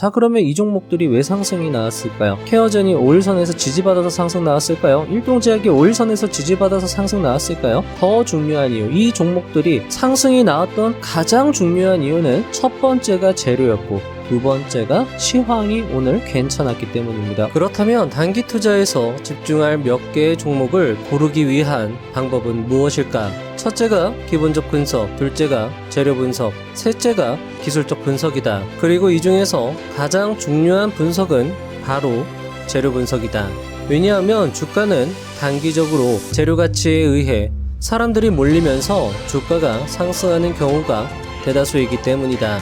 자, 그러면 이 종목들이 왜 상승이 나왔을까요? 케어젠이 5일선에서 지지받아서 상승 나왔을까요? 일동제약이 5일선에서 지지받아서 상승 나왔을까요? 더 중요한 이유, 이 종목들이 상승이 나왔던 가장 중요한 이유는 첫 번째가 재료였고 두 번째가 시황이 오늘 괜찮았기 때문입니다. 그렇다면 단기 투자에서 집중할 몇 개의 종목을 고르기 위한 방법은 무엇일까? 첫째가 기본적 분석, 둘째가 재료 분석, 셋째가 기술적 분석이다. 그리고 이 중에서 가장 중요한 분석은 바로 재료 분석이다. 왜냐하면 주가는 단기적으로 재료 가치에 의해 사람들이 몰리면서 주가가 상승하는 경우가 대다수이기 때문이다.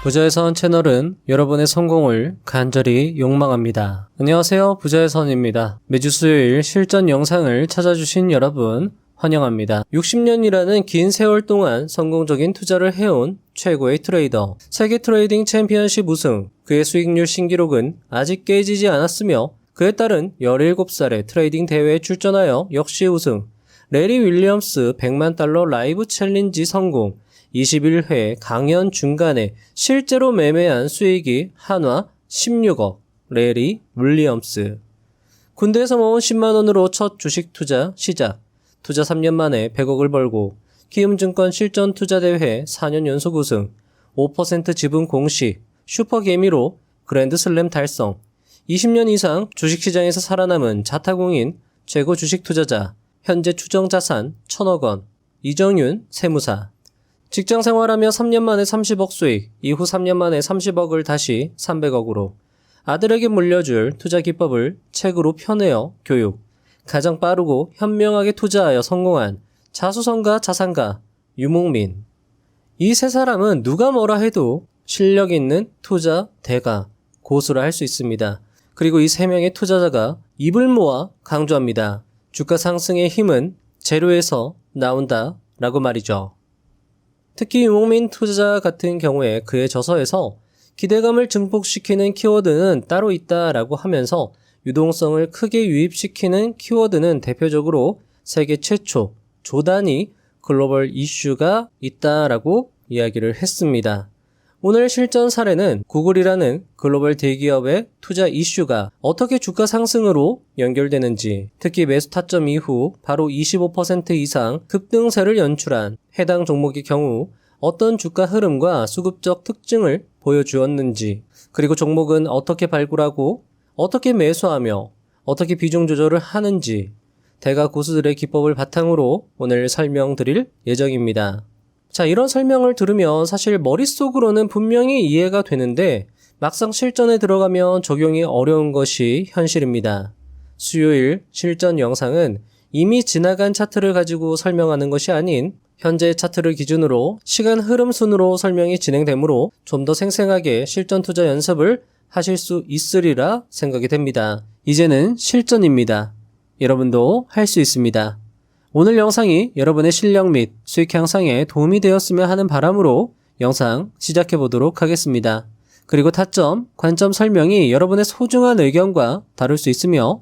부자의 선 채널은 여러분의 성공을 간절히 욕망합니다. 안녕하세요, 부자의 선입니다. 매주 수요일 실전 영상을 찾아주신 여러분 환영합니다. 60년이라는 긴 세월 동안 성공적인 투자를 해온 최고의 트레이더, 세계 트레이딩 챔피언십 우승, 그의 수익률 신기록은 아직 깨지지 않았으며 그에 따른 17살의 트레이딩 대회에 출전하여 역시 우승, 레리 윌리엄스 100만 달러 라이브 챌린지 성공, 21회 강연 중간에 실제로 매매한 수익이 한화 16억, 레리 윌리엄스. 군대에서 모은 10만원으로 첫 주식 투자 시작, 투자 3년 만에 100억을 벌고 키움증권 실전투자대회 4년 연속 우승, 5% 지분 공시, 슈퍼개미로 그랜드슬램 달성, 20년 이상 주식시장에서 살아남은 자타공인 최고 주식투자자, 현재 추정자산 1000억원, 이정윤 세무사. 직장생활하며 3년 만에 30억 수익, 이후 3년 만에 30억을 다시 300억으로 아들에게 물려줄 투자 기법을 책으로 펴내어 교육, 가장 빠르고 현명하게 투자하여 성공한 자수성가 자산가 유목민. 이 세 사람은 누가 뭐라 해도 실력 있는 투자 대가, 고수라 할 수 있습니다. 그리고 이 세 명의 투자자가 입을 모아 강조합니다. 주가 상승의 힘은 재료에서 나온다 라고 말이죠. 특히 유목민 투자자 같은 경우에 그의 저서에서 기대감을 증폭시키는 키워드는 따로 있다라고 하면서 유동성을 크게 유입시키는 키워드는 대표적으로 세계 최초 조단위 글로벌 이슈가 있다라고 이야기를 했습니다. 오늘 실전 사례는 구글이라는 글로벌 대기업의 투자 이슈가 어떻게 주가 상승으로 연결되는지, 특히 매수 타점 이후 바로 25% 이상 급등세를 연출한 해당 종목의 경우 어떤 주가 흐름과 수급적 특징을 보여주었는지, 그리고 종목은 어떻게 발굴하고 어떻게 매수하며 어떻게 비중 조절을 하는지 대가 고수들의 기법을 바탕으로 오늘 설명드릴 예정입니다. 자, 이런 설명을 들으면 사실 머릿속으로는 분명히 이해가 되는데 막상 실전에 들어가면 적용이 어려운 것이 현실입니다. 수요일 실전 영상은 이미 지나간 차트를 가지고 설명하는 것이 아닌 현재 차트를 기준으로 시간 흐름 순으로 설명이 진행되므로 좀 더 생생하게 실전 투자 연습을 하실 수 있으리라 생각이 됩니다. 이제는 실전입니다. 여러분도 할 수 있습니다. 오늘 영상이 여러분의 실력 및 수익 향상에 도움이 되었으면 하는 바람으로 영상 시작해 보도록 하겠습니다. 그리고 타점, 관점 설명이 여러분의 소중한 의견과 다를 수 있으며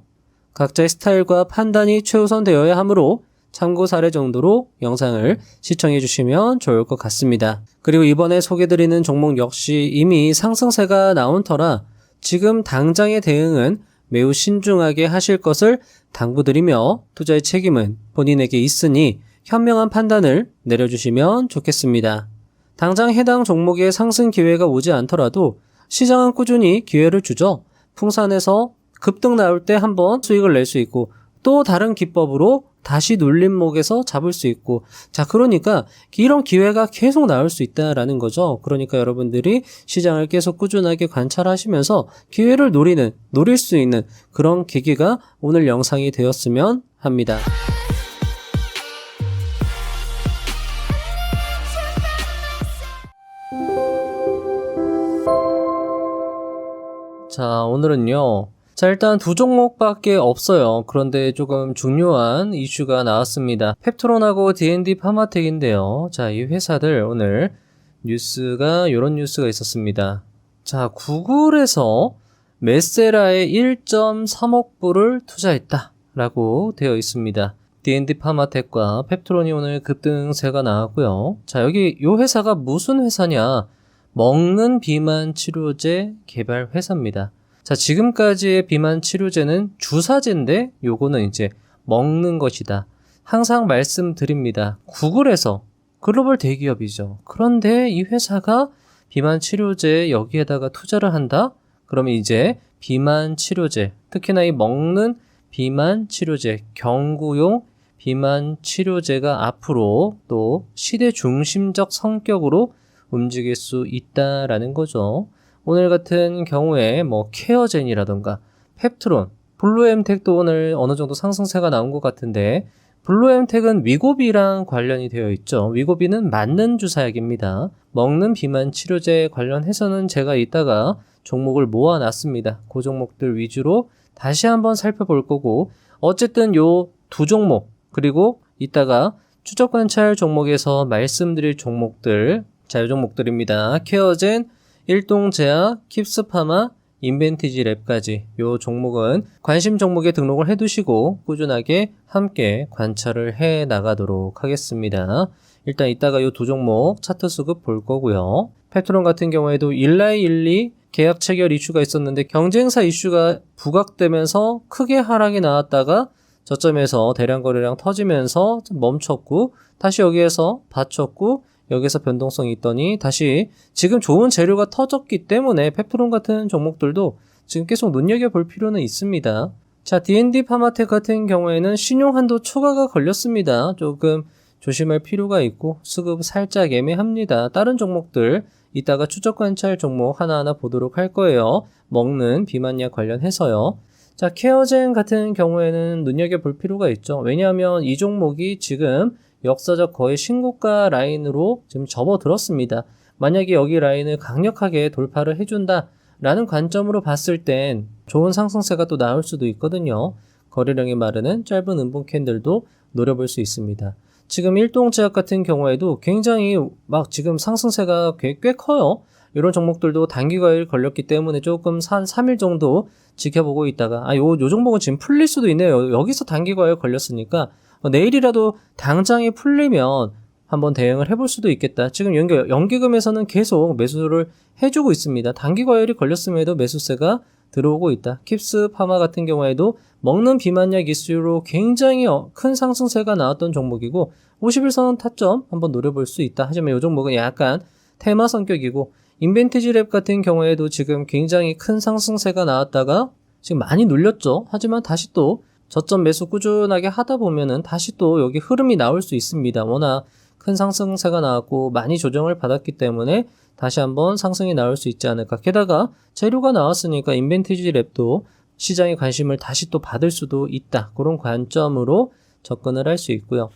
각자의 스타일과 판단이 최우선 되어야 하므로 참고 사례 정도로 영상을 시청해 주시면 좋을 것 같습니다. 그리고 이번에 소개드리는 종목 역시 이미 상승세가 나온 터라 지금 당장의 대응은 매우 신중하게 하실 것을 당부드리며 투자의 책임은 본인에게 있으니 현명한 판단을 내려주시면 좋겠습니다. 당장 해당 종목의 상승 기회가 오지 않더라도 시장은 꾸준히 기회를 주죠. 풍산에서 급등 나올 때 한번 수익을 낼 수 있고 또 다른 기법으로 다시 눌림목에서 잡을 수 있고, 자, 그러니까 이런 기회가 계속 나올 수 있다라는 거죠. 그러니까 여러분들이 시장을 계속 꾸준하게 관찰하시면서 기회를 노릴 수 있는 그런 계기가 오늘 영상이 되었으면 합니다. 자, 오늘은요. 자, 일단 두 종목밖에 없어요. 그런데 조금 중요한 이슈가 나왔습니다. 펩트론하고 D&D 파마텍인데요. 자, 이 회사들 오늘 뉴스가 이런 뉴스가 있었습니다. 자, 구글에서 메세라에 1.3억 불을 투자했다 라고 되어 있습니다. D&D 파마텍과 펩트론이 오늘 급등세가 나왔고요. 자, 여기 이 회사가 무슨 회사냐? 먹는 비만 치료제 개발 회사입니다. 자, 지금까지의 비만 치료제는 주사제인데 요거는 이제 먹는 것이다. 항상 말씀드립니다. 구글에서 글로벌 대기업이죠. 그런데 이 회사가 비만 치료제 여기에다가 투자를 한다? 그러면 이제 비만 치료제, 특히나 이 먹는 비만 치료제, 경구용 비만 치료제가 앞으로 또 시대 중심적 성격으로 움직일 수 있다라는 거죠. 오늘 같은 경우에 뭐 케어젠이라던가 펩트론, 블루엠텍도 오늘 어느 정도 상승세가 나온 것 같은데 블루엠텍은 위고비랑 관련이 되어 있죠. 위고비는 맞는 주사약입니다. 먹는 비만 치료제 관련해서는 제가 이따가 종목을 모아놨습니다. 그 종목들 위주로 다시 한번 살펴볼 거고 어쨌든 요 두 종목 그리고 이따가 추적 관찰 종목에서 말씀드릴 종목들 자, 요 종목들입니다. 케어젠, 일동제약, 킵스파마, 인벤티지 랩까지 요 종목은 관심 종목에 등록을 해두시고 꾸준하게 함께 관찰을 해 나가도록 하겠습니다. 일단 이따가 요 두 종목 차트 수급 볼 거고요. 페트론 같은 경우에도 일라이 계약 체결 이슈가 있었는데 경쟁사 이슈가 부각되면서 크게 하락이 나왔다가 저점에서 대량 거래량 터지면서 멈췄고 다시 여기에서 받쳤고 여기서 변동성이 있더니 다시 지금 좋은 재료가 터졌기 때문에 펩트론 같은 종목들도 지금 계속 눈여겨볼 필요는 있습니다. 자, D&D 파마텍 같은 경우에는 신용한도 초과가 걸렸습니다. 조금 조심할 필요가 있고 수급 살짝 애매합니다. 다른 종목들 이따가 추적 관찰 종목 하나하나 보도록 할 거예요. 먹는 비만약 관련해서요. 자, 케어젠 같은 경우에는 눈여겨볼 필요가 있죠. 왜냐하면 이 종목이 지금 역사적 거의 신고가 라인으로 지금 접어들었습니다. 만약에 여기 라인을 강력하게 돌파를 해준다 라는 관점으로 봤을 땐 좋은 상승세가 또 나올 수도 있거든요. 거래량이 마르는 짧은 음봉 캔들도 노려볼 수 있습니다. 지금 일동제약 같은 경우에도 굉장히 막 지금 상승세가 꽤 커요. 이런 종목들도 단기 과열 걸렸기 때문에 조금 한 3일 정도 지켜보고 있다가 요 종목은 지금 풀릴 수도 있네요. 여기서 단기 과열 걸렸으니까 내일이라도 당장에 풀리면 한번 대응을 해볼 수도 있겠다. 지금 연기금에서는 계속 매수를 해주고 있습니다. 단기 과열이 걸렸음에도 매수세가 들어오고 있다. 킵스 파마 같은 경우에도 먹는 비만약 이슈로 굉장히 큰 상승세가 나왔던 종목이고 51선 타점 한번 노려볼 수 있다. 하지만 이 종목은 약간 테마 성격이고 인벤티지 랩 같은 경우에도 지금 굉장히 큰 상승세가 나왔다가 지금 많이 눌렸죠. 하지만 다시 또 저점 매수 꾸준하게 하다 보면은 다시 또 여기 흐름이 나올 수 있습니다. 워낙 큰 상승세가 나왔고 많이 조정을 받았기 때문에 다시 한번 상승이 나올 수 있지 않을까. 게다가 재료가 나왔으니까 인벤티지 랩도 시장의 관심을 다시 또 받을 수도 있다. 그런 관점으로 접근을 할 수 있고요.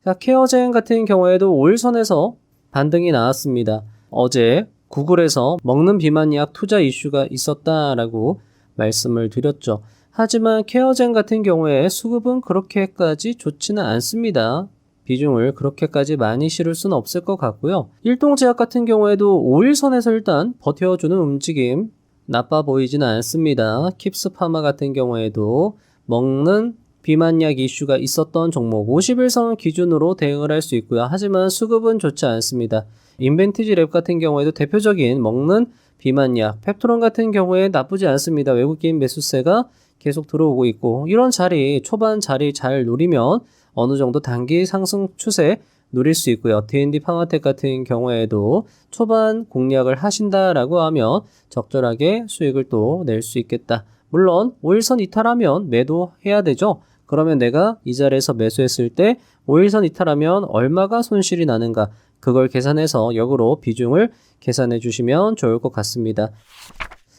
자, 케어젠 같은 경우에도 5일선에서 반등이 나왔습니다. 어제 구글에서 먹는 비만약 투자 이슈가 있었다라고 말씀을 드렸죠. 하지만 케어젠 같은 경우에 수급은 그렇게까지 좋지는 않습니다. 비중을 그렇게까지 많이 실을 수는 없을 것 같고요. 일동제약 같은 경우에도 5일선에서 일단 버텨주는 움직임 나빠 보이지는 않습니다. 킵스파마 같은 경우에도 먹는 비만약 이슈가 있었던 종목 51선 기준으로 대응을 할 수 있고요. 하지만 수급은 좋지 않습니다. 인벤티지 랩 같은 경우에도 대표적인 먹는 비만약 펩트론 같은 경우에 나쁘지 않습니다. 외국인 매수세가 계속 들어오고 있고 이런 자리 초반 자리 잘 노리면 어느 정도 단기 상승 추세 누릴 수 있고요. D&D 파마텍 같은 경우에도 초반 공략을 하신다라고 하면 적절하게 수익을 또 낼 수 있겠다. 물론 5일선 이탈하면 매도해야 되죠. 그러면 내가 이 자리에서 매수했을 때 5일선 이탈하면 얼마가 손실이 나는가 그걸 계산해서 역으로 비중을 계산해 주시면 좋을 것 같습니다.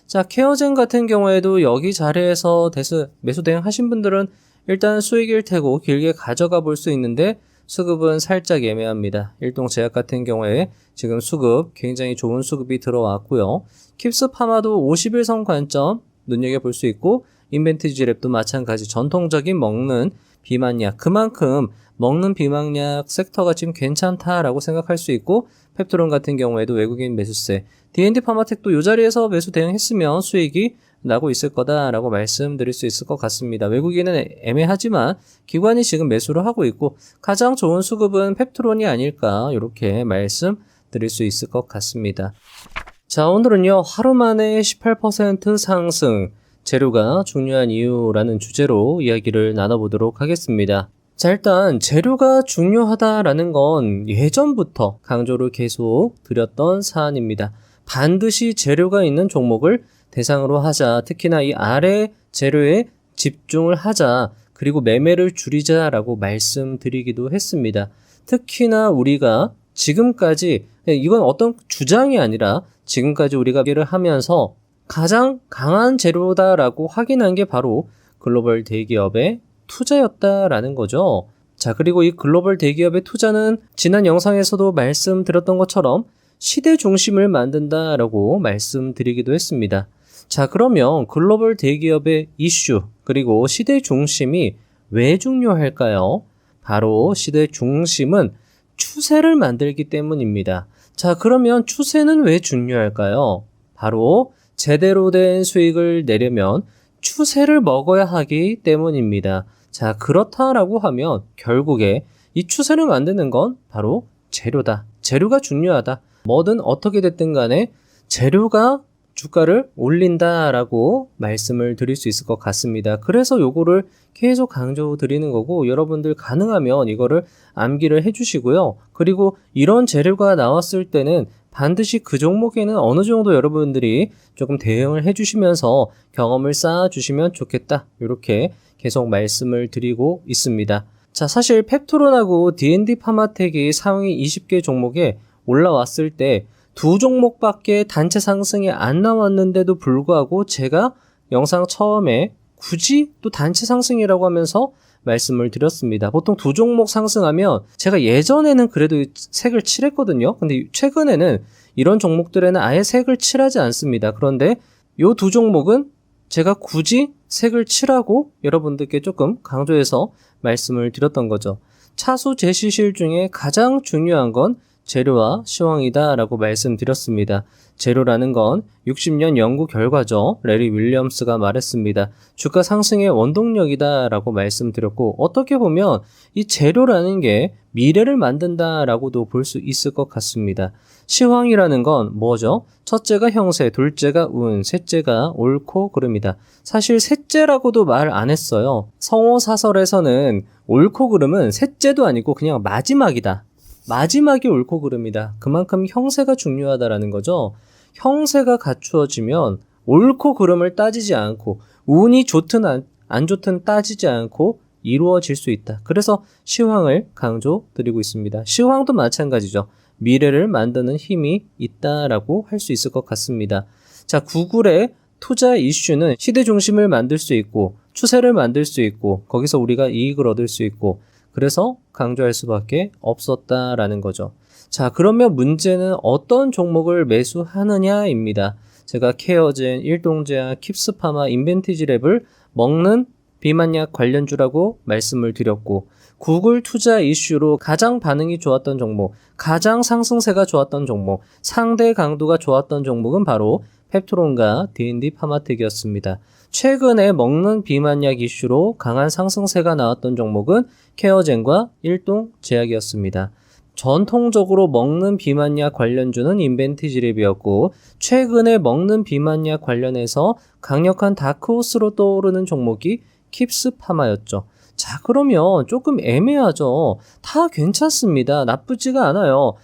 자, 케어젠 같은 경우에도 여기 자리에서 매수 대응하신 분들은 일단 수익일 테고 길게 가져가 볼 수 있는데 수급은 살짝 애매합니다. 일동제약 같은 경우에 지금 수급 굉장히 좋은 수급이 들어왔고요. 킵스파마도 51선 관점 눈여겨볼 수 있고 인벤티지 랩도 마찬가지 전통적인 먹는 비만약 그만큼 먹는 비만약 섹터가 지금 괜찮다라고 생각할 수 있고 펩트론 같은 경우에도 외국인 매수세 D&D 파마텍도 이 자리에서 매수 대응했으면 수익이 나고 있을 거다라고 말씀드릴 수 있을 것 같습니다. 외국인은 애매하지만 기관이 지금 매수를 하고 있고 가장 좋은 수급은 펩트론이 아닐까 이렇게 말씀드릴 수 있을 것 같습니다. 자, 오늘은요 하루 만에 18% 상승, 재료가 중요한 이유라는 주제로 이야기를 나눠보도록 하겠습니다. 자, 일단 재료가 중요하다라는 건 예전부터 강조를 계속 드렸던 사안입니다. 반드시 재료가 있는 종목을 대상으로 하자, 특히나 이 아래 재료에 집중을 하자, 그리고 매매를 줄이자라고 말씀드리기도 했습니다. 특히나 우리가 지금까지, 이건 어떤 주장이 아니라 지금까지 우리가 얘기를 하면서 가장 강한 재료다라고 확인한 게 바로 글로벌 대기업의 투자였다라는 거죠. 자, 그리고 이 글로벌 대기업의 투자는 지난 영상에서도 말씀드렸던 것처럼 시대 중심을 만든다라고 말씀드리기도 했습니다. 자, 그러면 글로벌 대기업의 이슈 그리고 시대 중심이 왜 중요할까요? 바로 시대 중심은 추세를 만들기 때문입니다. 자, 그러면 추세는 왜 중요할까요? 바로 제대로 된 수익을 내려면 추세를 먹어야 하기 때문입니다. 자, 그렇다라고 하면 결국에 이 추세를 만드는 건 바로 재료다. 재료가 중요하다. 뭐든 어떻게 됐든 간에 재료가 주가를 올린다라고 말씀을 드릴 수 있을 것 같습니다. 그래서 요거를 계속 강조 드리는 거고, 여러분들 가능하면 이거를 암기를 해주시고요. 그리고 이런 재료가 나왔을 때는 반드시 그 종목에는 어느 정도 여러분들이 조금 대응을 해주시면서 경험을 쌓아주시면 좋겠다. 이렇게 계속 말씀을 드리고 있습니다. 자, 사실 펩트론하고 D&D 파마텍이 상위 20개 종목에 올라왔을 때 두 종목밖에 단체 상승이 안 나왔는데도 불구하고 제가 영상 처음에 굳이 또 단체 상승이라고 하면서 말씀을 드렸습니다. 보통 두 종목 상승하면 제가 예전에는 그래도 색을 칠했거든요. 근데 최근에는 이런 종목들에는 아예 색을 칠하지 않습니다. 그런데 이 두 종목은 제가 굳이 색을 칠하고 여러분들께 조금 강조해서 말씀을 드렸던 거죠. 차수 제시실 중에 가장 중요한 건 재료와 시황이다 라고 말씀드렸습니다. 재료라는 건 60년 연구 결과죠. 레리 윌리엄스가 말했습니다. 주가 상승의 원동력이다 라고 말씀드렸고, 어떻게 보면 이 재료라는 게 미래를 만든다 라고도 볼 수 있을 것 같습니다. 시황이라는 건 뭐죠? 첫째가 형세, 둘째가 운, 셋째가 옳고 그름이다. 사실 셋째라고도 말 안 했어요. 성호사설에서는 옳고 그름은 셋째도 아니고 그냥 마지막이다. 마지막이 옳고 그릅니다. 그만큼 형세가 중요하다라는 거죠. 형세가 갖추어지면 옳고 그름을 따지지 않고 운이 좋든 안 좋든 따지지 않고 이루어질 수 있다. 그래서 시황을 강조드리고 있습니다. 시황도 마찬가지죠. 미래를 만드는 힘이 있다라고 할 수 있을 것 같습니다. 자, 구글의 투자 이슈는 시대 중심을 만들 수 있고 추세를 만들 수 있고 거기서 우리가 이익을 얻을 수 있고, 그래서 강조할 수밖에 없었다라는 거죠. 자, 그러면 문제는 어떤 종목을 매수하느냐입니다. 제가 케어젠, 일동제약, 킵스파마, 인벤티지랩을 먹는 비만약 관련주라고 말씀을 드렸고, 구글 투자 이슈로 가장 반응이 좋았던 종목, 가장 상승세가 좋았던 종목, 상대 강도가 좋았던 종목은 바로 펩트론과 D&D 파마텍이었습니다. 최근에 먹는 비만약 이슈로 강한 상승세가 나왔던 종목은 케어젠과 일동제약이었습니다. 전통적으로 먹는 비만약 관련주는 인벤티지랩이었고, 최근에 먹는 비만약 관련해서 강력한 다크호스로 떠오르는 종목이 킵스파마였죠. 자, 그러면 조금 애매하죠. 다 괜찮습니다. 나쁘지가 않아요.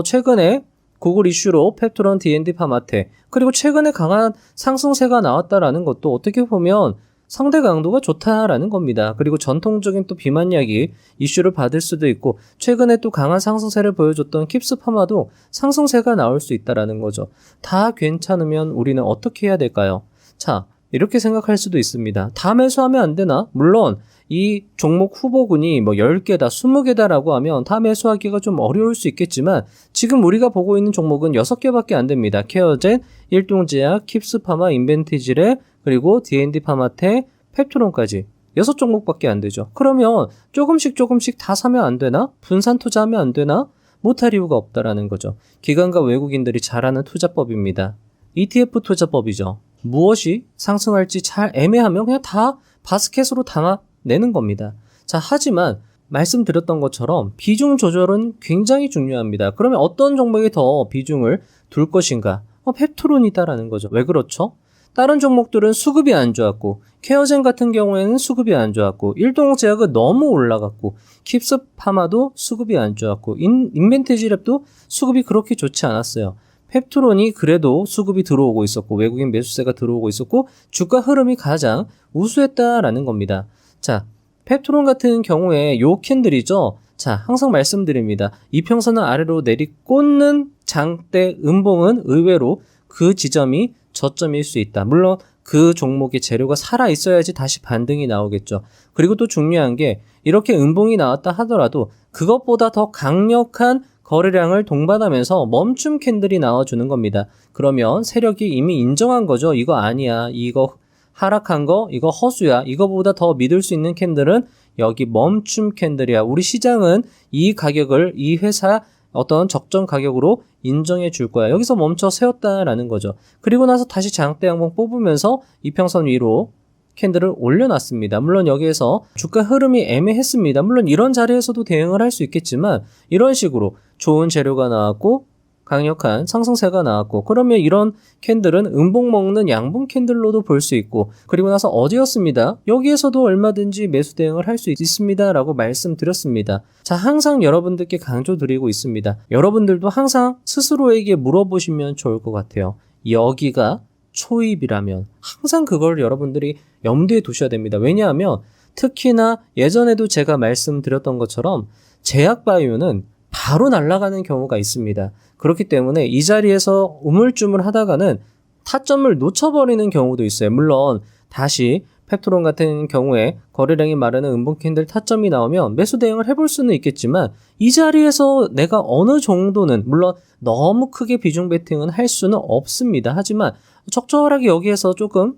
최근에 구글 이슈로 펩트론, D&D 파마텍, 그리고 최근에 강한 상승세가 나왔다라는 것도 어떻게 보면 상대 강도가 좋다라는 겁니다. 그리고 전통적인 또 비만약이 이슈를 받을 수도 있고, 최근에 또 강한 상승세를 보여줬던 킵스파마도 상승세가 나올 수 있다라는 거죠. 다 괜찮으면 우리는 어떻게 해야 될까요? 자, 이렇게 생각할 수도 있습니다. 다 매수하면 안 되나? 물론 이 종목 후보군이 뭐 10개다, 20개다라고 하면 다 매수하기가 좀 어려울 수 있겠지만, 지금 우리가 보고 있는 종목은 6개밖에 안 됩니다. 케어젠, 일동제약, 킵스파마, 인벤티지랩, 그리고 D&D 파마텍, 펩트론까지 6종목밖에 안 되죠. 그러면 조금씩 다 사면 안 되나? 분산 투자하면 안 되나? 못할 이유가 없다라는 거죠. 기관과 외국인들이 잘하는 투자법입니다. ETF 투자법이죠. 무엇이 상승할지 잘 애매하면 그냥 다 바스켓으로 담아내는 겁니다. 자, 하지만 말씀드렸던 것처럼 비중 조절은 굉장히 중요합니다. 그러면 어떤 종목에 더 비중을 둘 것인가? 펩토론이다라는 거죠. 왜 그렇죠? 다른 종목들은 수급이 안 좋았고, 케어젠 같은 경우에는 수급이 안 좋았고, 일동제약은 너무 올라갔고, 킵스파마도 수급이 안 좋았고, 인벤티지랩도 수급이 그렇게 좋지 않았어요. 펩토론이 그래도 수급이 들어오고 있었고, 외국인 매수세가 들어오고 있었고, 주가 흐름이 가장 우수했다라는 겁니다. 자, 펩토론 같은 경우에 요 캔들이죠. 자, 항상 말씀드립니다. 이평선을 아래로 내리꽂는 장대 음봉은 의외로 그 지점이 저점일 수 있다. 물론 그 종목의 재료가 살아 있어야지 다시 반등이 나오겠죠. 그리고 또 중요한 게 이렇게 음봉이 나왔다 하더라도 그것보다 더 강력한 거래량을 동반하면서 멈춤 캔들이 나와주는 겁니다. 그러면 세력이 이미 인정한 거죠. 이거 아니야. 이거 하락한 거, 이거 허수야. 이거보다 더 믿을 수 있는 캔들은 여기 멈춤 캔들이야. 우리 시장은 이 가격을 이 회사 어떤 적정 가격으로 인정해 줄 거야. 여기서 멈춰 세웠다라는 거죠. 그리고 나서 다시 장대 양봉 뽑으면서 이평선 위로 캔들을 올려놨습니다. 물론 여기에서 주가 흐름이 애매했습니다. 물론 이런 자리에서도 대응을 할 수 있겠지만 이런 식으로 좋은 재료가 나왔고 강력한 상승세가 나왔고 그러면 이런 캔들은 음봉 먹는 양봉 캔들로도 볼 수 있고 그리고 나서 어제였습니다. 여기에서도 얼마든지 매수 대응을 할 수 있습니다 라고 말씀드렸습니다. 자, 항상 여러분들께 강조드리고 있습니다. 여러분들도 항상 스스로에게 물어보시면 좋을 것 같아요. 여기가 초입이라면 항상 그걸 여러분들이 염두에 두셔야 됩니다. 왜냐하면 특히나 예전에도 제가 말씀드렸던 것처럼 제약바이오는 바로 날아가는 경우가 있습니다. 그렇기 때문에 이 자리에서 우물쭈물 하다가는 타점을 놓쳐버리는 경우도 있어요. 물론 다시 펩토론 같은 경우에 거래량이 마르는 음봉 캔들 타점이 나오면 매수 대응을 해볼 수는 있겠지만 이 자리에서 내가 어느 정도는 물론 너무 크게 비중 베팅은 할 수는 없습니다. 하지만 적절하게 여기에서 조금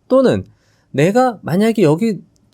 또는 내가 만약에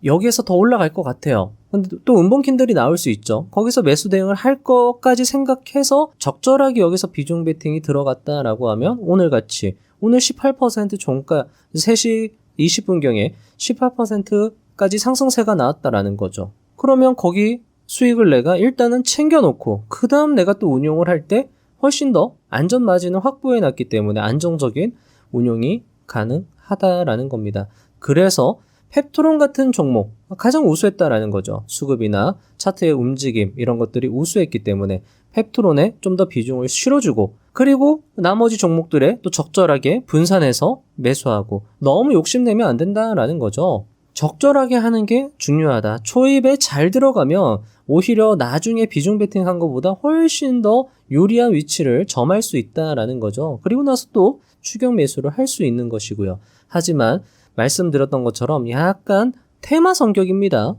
여기에서 더 올라갈 것 같아요. 근데 또 음봉 캔들이 나올 수 있죠. 거기서 매수 대응을 할 것까지 생각해서 적절하게 여기서 비중 베팅이 들어갔다라고 하면 오늘같이 오늘 18% 종가 3시 20분경에 18%까지 상승세가 나왔다라는 거죠. 그러면 거기 수익을 내가 일단은 챙겨놓고 그 다음 내가 또 운용을 할 때 훨씬 더 안전 마진을 확보해 놨기 때문에 안정적인 운용이 가능하다라는 겁니다. 그래서 펩토론 같은 종목 가장 우수했다라는 거죠. 수급이나 차트의 움직임 이런 것들이 우수했기 때문에 펩토론에 좀 더 비중을 실어주고 그리고 나머지 종목들에 또 적절하게 분산해서 매수하고 너무 욕심내면 안 된다라는 거죠. 적절하게 하는 게 중요하다. 초입에 잘 들어가면 오히려 나중에 비중 베팅한 것보다 훨씬 더 유리한 위치를 점할 수 있다라는 거죠. 그리고 나서 또 추격 매수를 할 수 있는 것이고요. 하지만 말씀드렸던 것처럼 약간 테마 성격입니다.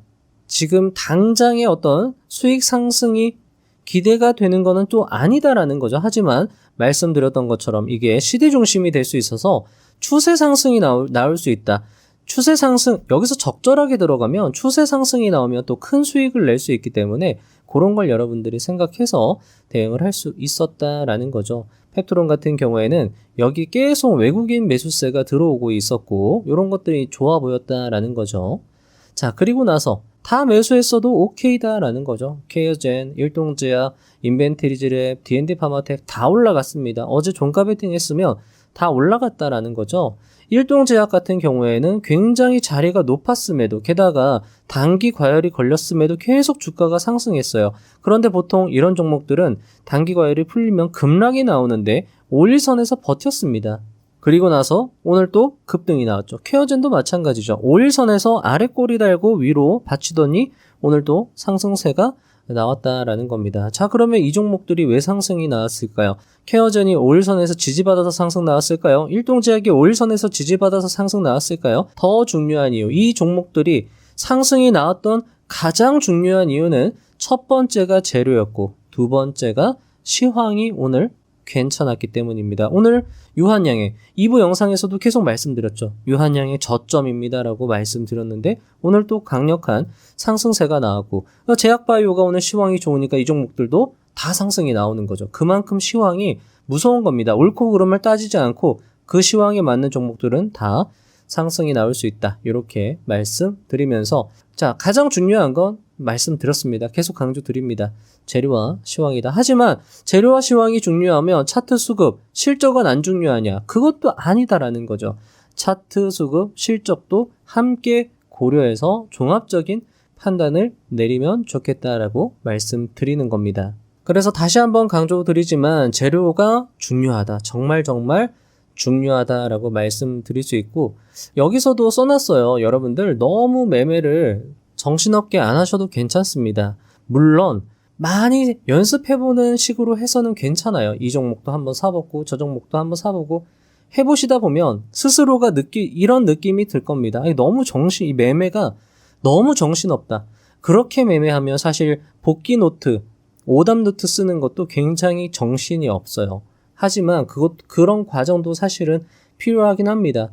지금 당장의 어떤 수익 상승이 기대가 되는 거는 또 아니다라는 거죠. 하지만 말씀드렸던 것처럼 이게 시대 중심이 될 수 있어서 추세 상승이 나올 수 있다. 추세 상승, 여기서 적절하게 들어가면 추세 상승이 나오면 또 큰 수익을 낼 수 있기 때문에 그런 걸 여러분들이 생각해서 대응을 할 수 있었다라는 거죠. 펩토론 같은 경우에는 여기 계속 외국인 매수세가 들어오고 있었고 이런 것들이 좋아 보였다라는 거죠. 자, 그리고 나서 다 매수했어도 오케이다라는 거죠. 케어젠, 일동제약, 인벤트리즈랩, D&D 파마텍 다 올라갔습니다. 어제 종가 베팅 했으면 다 올라갔다라는 거죠. 일동제약 같은 경우에는 굉장히 자리가 높았음에도 게다가 단기 과열이 걸렸음에도 계속 주가가 상승했어요. 그런데 보통 이런 종목들은 단기 과열이 풀리면 급락이 나오는데 5일선에서 버텼습니다. 그리고 나서 오늘 또 급등이 나왔죠. 케어젠도 마찬가지죠. 5일선에서 아래 꼬리 달고 위로 받치더니 오늘 또 상승세가 나왔다라는 겁니다. 자, 그러면 이 종목들이 왜 상승이 나왔을까요? 케어젠이 5일선에서 지지받아서 상승 나왔을까요? 일동제약이 5일선에서 지지받아서 상승 나왔을까요? 더 중요한 이유, 이 종목들이 상승이 나왔던 가장 중요한 이유는 첫 번째가 재료였고 두 번째가 시황이 오늘 괜찮았기 때문입니다. 오늘 유한양의 2부 영상에서도 계속 말씀드렸죠. 유한양의 저점입니다 라고 말씀드렸는데 오늘 또 강력한 상승세가 나왔고 제약바이오가 오늘 시황이 좋으니까 이 종목들도 다 상승이 나오는 거죠. 그만큼 시황이 무서운 겁니다. 옳고 그름을 따지지 않고 그 시황에 맞는 종목들은 다 상승이 나올 수 있다. 이렇게 말씀드리면서 자, 가장 중요한 건 말씀드렸습니다. 계속 강조드립니다. 재료와 시황이다. 하지만 재료와 시황이 중요하면 차트 수급, 실적은 안 중요하냐? 그것도 아니다라는 거죠. 차트 수급, 실적도 함께 고려해서 종합적인 판단을 내리면 좋겠다라고 말씀드리는 겁니다. 그래서 다시 한번 강조드리지만 재료가 중요하다. 정말 중요하다라고 말씀드릴 수 있고 여기서도 써놨어요. 여러분들 너무 매매를 정신없게 안 하셔도 괜찮습니다. 물론 많이 연습해보는 식으로 해서는 괜찮아요. 이 종목도 한번 사보고 저 종목도 한번 사보고 해보시다 보면 스스로가 이런 느낌이 들 겁니다. 아니, 이 매매가 너무 정신없다. 그렇게 매매하면 사실 복귀 노트, 오답 노트 쓰는 것도 굉장히 정신이 없어요. 하지만 그런 과정도 사실은 필요하긴 합니다.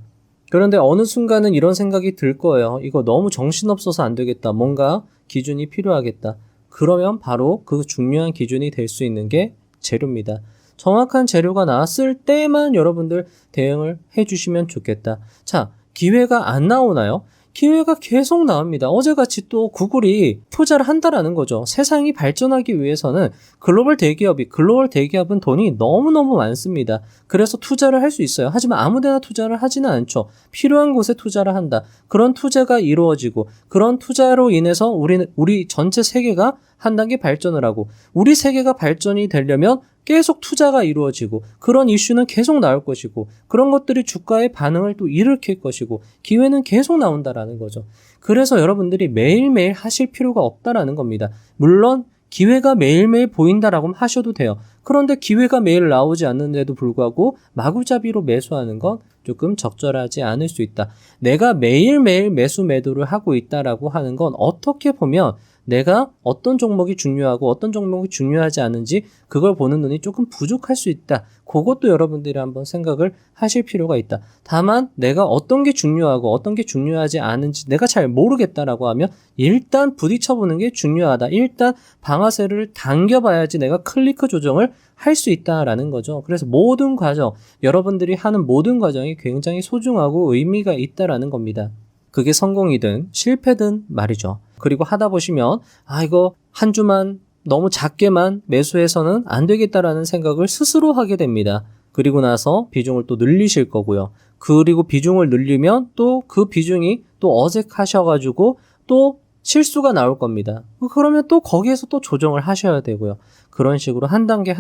그런데 어느 순간은 이런 생각이 들 거예요. 이거 너무 정신없어서 안 되겠다. 뭔가 기준이 필요하겠다. 그러면 바로 그 중요한 기준이 될 수 있는 게 재료입니다. 정확한 재료가 나왔을 때만 여러분들 대응을 해주시면 좋겠다. 자, 기회가 안 나오나요? 기회가 계속 나옵니다. 어제같이 또 구글이 투자를 한다라는 거죠. 세상이 발전하기 위해서는 글로벌 대기업은 돈이 너무너무 많습니다. 그래서 투자를 할 수 있어요. 하지만 아무데나 투자를 하지는 않죠. 필요한 곳에 투자를 한다. 그런 투자가 이루어지고 그런 투자로 인해서 우리 전체 세계가 한 단계 발전을 하고 우리 세계가 발전이 되려면 계속 투자가 이루어지고 그런 이슈는 계속 나올 것이고 그런 것들이 주가의 반응을 또 일으킬 것이고 기회는 계속 나온다라는 거죠. 그래서 여러분들이 매일매일 하실 필요가 없다라는 겁니다. 물론 기회가 매일매일 보인다라고 하셔도 돼요. 그런데 기회가 매일 나오지 않는데도 불구하고 마구잡이로 매수하는 건 조금 적절하지 않을 수 있다. 내가 매일매일 매도를 하고 있다라고 하는 건 어떻게 보면 내가 어떤 종목이 중요하고 어떤 종목이 중요하지 않은지 그걸 보는 눈이 조금 부족할 수 있다. 그것도 여러분들이 한번 생각을 하실 필요가 있다. 다만 내가 어떤 게 중요하고 어떤 게 중요하지 않은지 내가 잘 모르겠다라고 하면 일단 부딪혀보는 게 중요하다. 일단 방아쇠를 당겨봐야지 내가 클리크 조정을 할 수 있다라는 거죠. 그래서 모든 과정, 여러분들이 하는 모든 과정이 굉장히 소중하고 의미가 있다라는 겁니다. 그게 성공이든 실패든 말이죠. 그리고 하다 보시면 이거 한 주만 너무 작게만 매수해서는 안 되겠다라는 생각을 스스로 하게 됩니다. 그리고 나서 비중을 또 늘리실 거고요. 그리고 비중을 늘리면 또 그 비중이 또 어색하셔가지고 또 실수가 나올 겁니다. 그러면 또 거기에서 또 조정을 하셔야 되고요. 그런 식으로 한 단계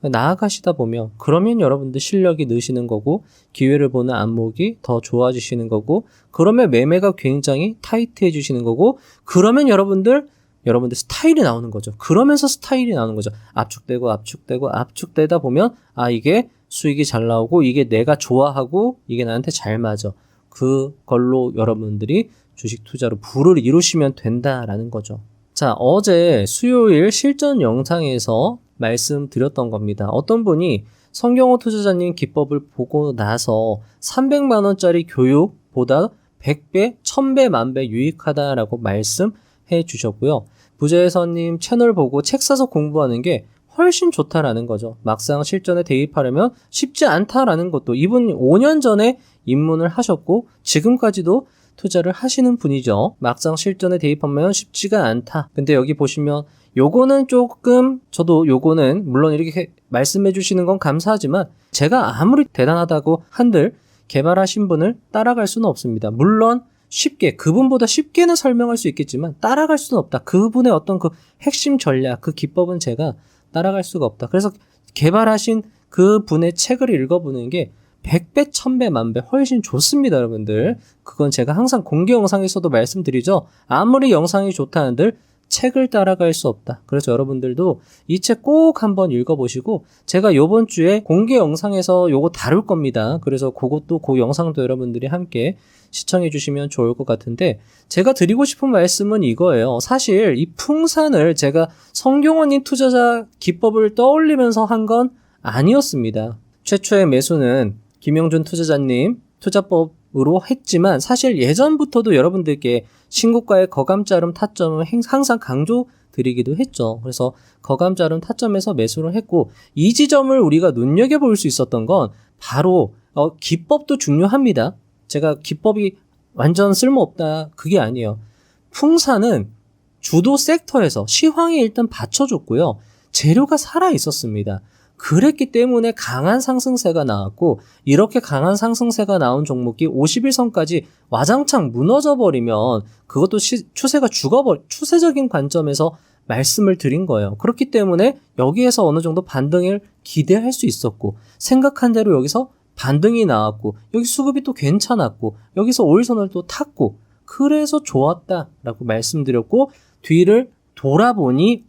나아가시다 보면 그러면 여러분들 실력이 느시는 거고 기회를 보는 안목이 더 좋아지시는 거고 그러면 매매가 굉장히 타이트해지시는 거고 그러면 여러분들 스타일이 나오는 거죠. 그러면서 스타일이 나오는 거죠. 압축되다 보면 이게 수익이 잘 나오고 이게 내가 좋아하고 이게 나한테 잘 맞아. 그걸로 여러분들이 주식 투자로 부를 이루시면 된다라는 거죠. 자, 어제 수요일 실전 영상에서 말씀드렸던 겁니다. 어떤 분이 성경호 투자자님 기법을 보고 나서 300만 원짜리 교육보다 100배, 1000배, 만배 유익하다라고 말씀해 주셨고요. 부자의선님 채널 보고 책 사서 공부하는 게 훨씬 좋다라는 거죠. 막상 실전에 대입하려면 쉽지 않다라는 것도 이분 5년 전에 입문을 하셨고 지금까지도 투자를 하시는 분이죠. 막상 실전에 대입하면 쉽지가 않다. 근데 여기 보시면 요거는 조금 저도 요거는 물론 이렇게 말씀해 주시는 건 감사하지만 제가 아무리 대단하다고 한들 개발하신 분을 따라갈 수는 없습니다. 물론 쉽게 그분보다 쉽게는 설명할 수 있겠지만 따라갈 수는 없다. 그분의 어떤 그 핵심 전략, 그 기법은 제가 따라갈 수가 없다. 그래서 개발하신 그분의 책을 읽어보는 게 100배, 1000배, 만배 훨씬 좋습니다, 여러분들. 그건 제가 항상 공개 영상에서도 말씀드리죠. 아무리 영상이 좋다 한들 책을 따라갈 수 없다. 그래서 여러분들도 이 책 꼭 한번 읽어보시고 제가 요번 주에 공개 영상에서 요거 다룰 겁니다. 그래서 그것도 그 영상도 여러분들이 함께 시청해 주시면 좋을 것 같은데 제가 드리고 싶은 말씀은 이거예요. 사실 이 풍산을 제가 성경호님 투자자 기법을 떠올리면서 한 건 아니었습니다. 최초의 매수는 김영준 투자자님 투자법으로 했지만 사실 예전부터도 여러분들께 신고가의 거감자름 타점을 항상 강조 드리기도 했죠. 그래서 거감자름 타점에서 매수를 했고 이 지점을 우리가 눈여겨볼 수 있었던 건 바로 기법도 중요합니다. 제가 기법이 완전 쓸모없다 그게 아니에요. 풍산은 주도 섹터에서 시황이 일단 받쳐줬고요. 재료가 살아 있었습니다. 그랬기 때문에 강한 상승세가 나왔고 이렇게 강한 상승세가 나온 종목이 50일선까지 와장창 무너져 버리면 그것도 추세가 추세적인 관점에서 말씀을 드린 거예요. 그렇기 때문에 여기에서 어느 정도 반등을 기대할 수 있었고 생각한 대로 여기서 반등이 나왔고 여기 수급이 또 괜찮았고 여기서 5일선을 또 탔고 그래서 좋았다라고 말씀드렸고 뒤를 돌아보니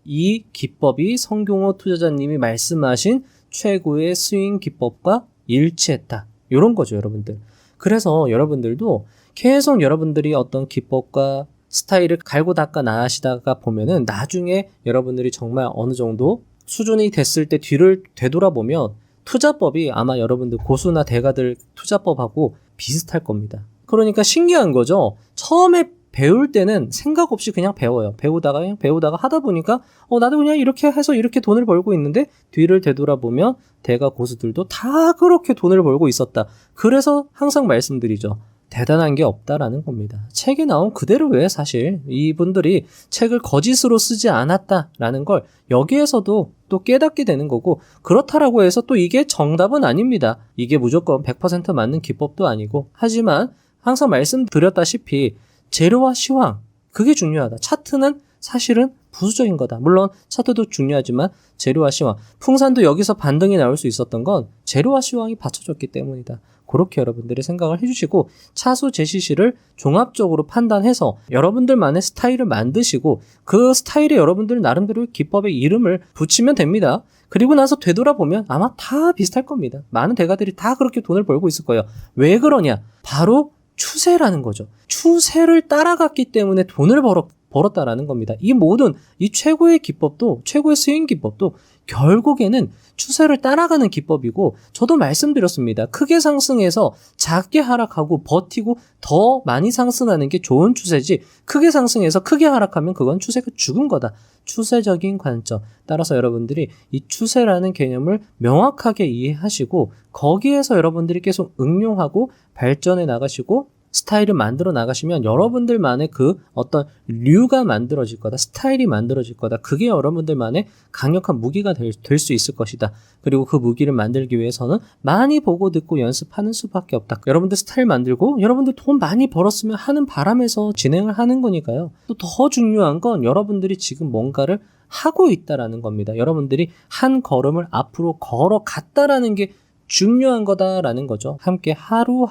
이 기법이 성경호 투자자님이 말씀하신 최고의 스윙 기법과 일치했다. 이런 거죠, 여러분들. 그래서 여러분들도 계속 여러분들이 어떤 기법과 스타일을 갈고 닦아 나가시다가 보면은 나중에 여러분들이 정말 어느 정도 수준이 됐을 때 뒤를 되돌아보면 투자법이 아마 여러분들 고수나 대가들 투자법하고 비슷할 겁니다. 그러니까 신기한 거죠. 처음에 배울 때는 생각 없이 그냥 배워요. 배우다가 하다 보니까 나도 그냥 이렇게 해서 이렇게 돈을 벌고 있는데 뒤를 되돌아보면 대가 고수들도 다 그렇게 돈을 벌고 있었다. 그래서 항상 말씀드리죠. 대단한 게 없다라는 겁니다. 책에 나온 그대로예요, 사실. 이분들이 책을 거짓으로 쓰지 않았다라는 걸 여기에서도 또 깨닫게 되는 거고 그렇다라고 해서 또 이게 정답은 아닙니다. 이게 무조건 100% 맞는 기법도 아니고 하지만 항상 말씀드렸다시피 재료와 시황 그게 중요하다. 차트는 사실은 부수적인 거다. 물론 차트도 중요하지만 재료와 시황 풍산도 여기서 반등이 나올 수 있었던 건 재료와 시황이 받쳐줬기 때문이다. 그렇게 여러분들이 생각을 해주시고 차수 제시시를 종합적으로 판단해서 여러분들만의 스타일을 만드시고 그 스타일에 여러분들 나름대로 기법의 이름을 붙이면 됩니다. 그리고 나서 되돌아보면 아마 다 비슷할 겁니다. 많은 대가들이 다 그렇게 돈을 벌고 있을 거예요. 왜 그러냐? 바로 추세라는 거죠. 추세를 따라갔기 때문에 돈을 벌었다라는 겁니다. 이 최고의 기법도, 최고의 스윙 기법도 결국에는 추세를 따라가는 기법이고, 저도 말씀드렸습니다. 크게 상승해서 작게 하락하고 버티고 더 많이 상승하는 게 좋은 추세지, 크게 상승해서 크게 하락하면 그건 추세가 죽은 거다. 추세적인 관점. 따라서 여러분들이 이 추세라는 개념을 명확하게 이해하시고, 거기에서 여러분들이 계속 응용하고 발전해 나가시고, 스타일을 만들어 나가시면 여러분들만의 그 어떤 류가 만들어질 거다. 스타일이 만들어질 거다. 그게 여러분들만의 강력한 무기가 될 수 있을 것이다. 그리고 그 무기를 만들기 위해서는 많이 보고 듣고 연습하는 수밖에 없다. 여러분들 스타일 만들고 여러분들 돈 많이 벌었으면 하는 바람에서 진행을 하는 거니까요. 또 더 중요한 건 여러분들이 지금 뭔가를 하고 있다라는 겁니다. 여러분들이 한 걸음을 앞으로 걸어갔다라는 게 중요한 거다라는 거죠. 함께 하루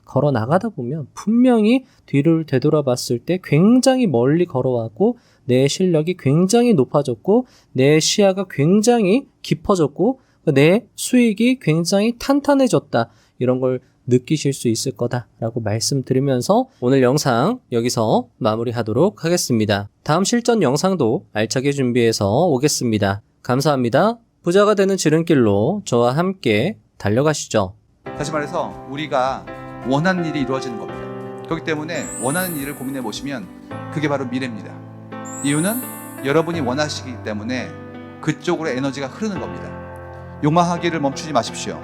걸어 나가다 보면 분명히 뒤를 되돌아봤을 때 굉장히 멀리 걸어왔고 내 실력이 굉장히 높아졌고 내 시야가 굉장히 깊어졌고 내 수익이 굉장히 탄탄해졌다. 이런 걸 느끼실 수 있을 거다라고 말씀드리면서 오늘 영상 여기서 마무리하도록 하겠습니다. 다음 실전 영상도 알차게 준비해서 오겠습니다. 감사합니다. 부자가 되는 지름길로 저와 함께 달려가시죠. 다시 말해서 우리가 원하는 일이 이루어지는 겁니다. 그렇기 때문에 원하는 일을 고민해 보시면 그게 바로 미래입니다. 이유는 여러분이 원하시기 때문에 그쪽으로 에너지가 흐르는 겁니다. 욕망하기를 멈추지 마십시오.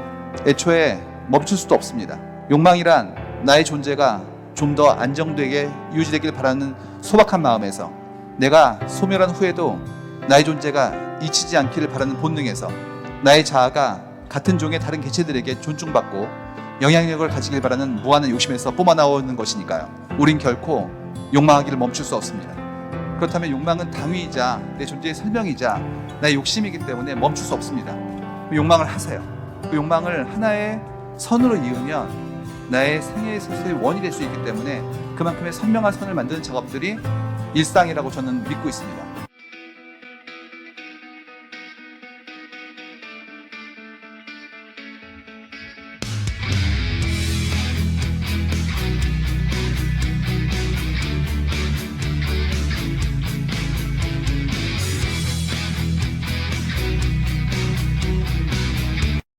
애초에 멈출 수도 없습니다. 욕망이란 나의 존재가 좀 더 안정되게 유지되길 바라는 소박한 마음에서, 내가 소멸한 후에도 나의 존재가 잊히지 않기를 바라는 본능에서, 나의 자아가 같은 종의 다른 개체들에게 존중받고 영향력을 가지길 바라는 무한한 욕심에서 뿜어나오는 것이니까요. 우린 결코 욕망하기를 멈출 수 없습니다. 그렇다면 욕망은 당위이자 내 존재의 설명이자 나의 욕심이기 때문에 멈출 수 없습니다. 그 욕망을 하세요. 그 욕망을 하나의 선으로 이으면 나의 생애의 소수의 원이 될 수 있기 때문에 그만큼의 선명한 선을 만드는 작업들이 일상이라고 저는 믿고 있습니다.